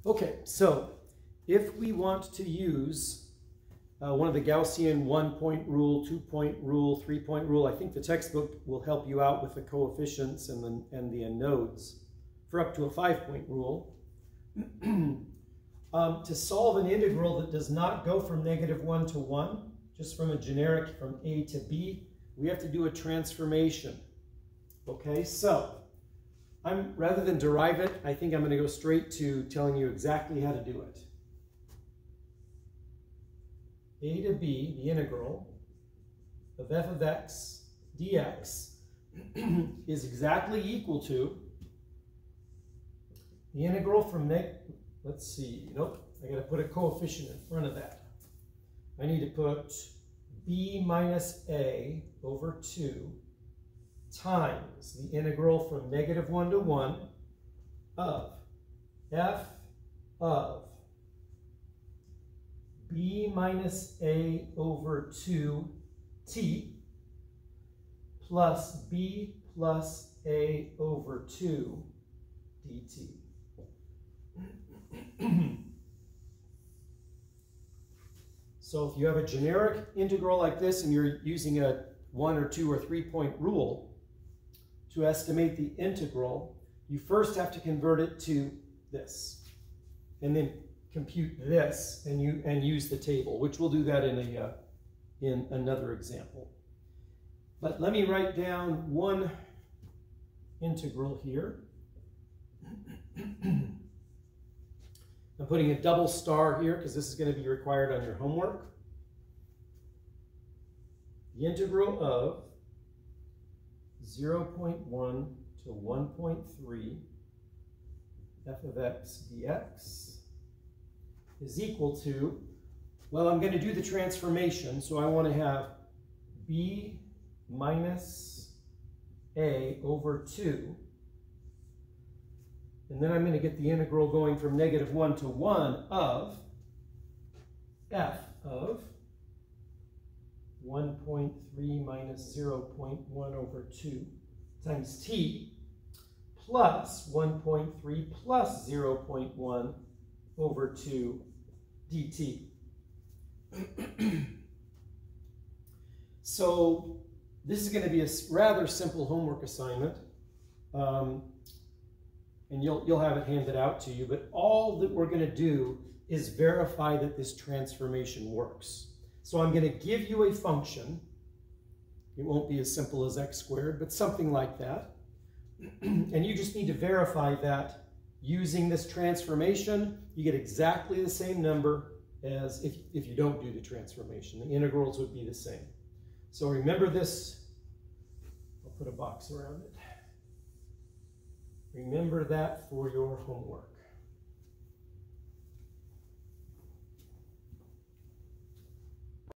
Okay, so if we want to use one of the Gaussian 1-point rule, 2-point rule, 3-point rule, I think the textbook will help you out with the coefficients and the nodes for up to a 5-point rule. To solve an integral that does not go from -1 to 1, just from a generic from A to B, we have to do a transformation. Okay, so rather than derive it, I think I'm going to go straight to telling you exactly how to do it. A to B, the integral of f of x dx is exactly equal to the integral from let's see, nope, I got to put a coefficient in front of that. I need to put b minus a over 2 times the integral from -1 to 1 of f of b minus a over 2t plus b plus a over 2 dt. So if you have a generic integral like this and you're using a 1 or 2 or 3-point rule to estimate the integral, you first have to convert it to this, and then compute this and use the table, which we'll do that in another example. But let me write down one integral here. I'm putting a double star here because this is going to be required on your homework. The integral of 0.1 to 1.3 f of x dx is equal to, well, I'm going to do the transformation, so I want to have b minus a over 2. And then I'm going to get the integral going from -1 to 1 of f of 1.3 minus 0.1 over 2 times t plus 1.3 plus 0.1 over 2 dt. So this is going to be a rather simple homework assignment. And you'll have it handed out to you, but all that we're going to do is verify that this transformation works. So I'm going to give you a function. It won't be as simple as x squared, but something like that. And you just need to verify that using this transformation, you get exactly the same number as if you don't do the transformation. The integrals would be the same. So remember this. I'll put a box around it. Remember that for your homework.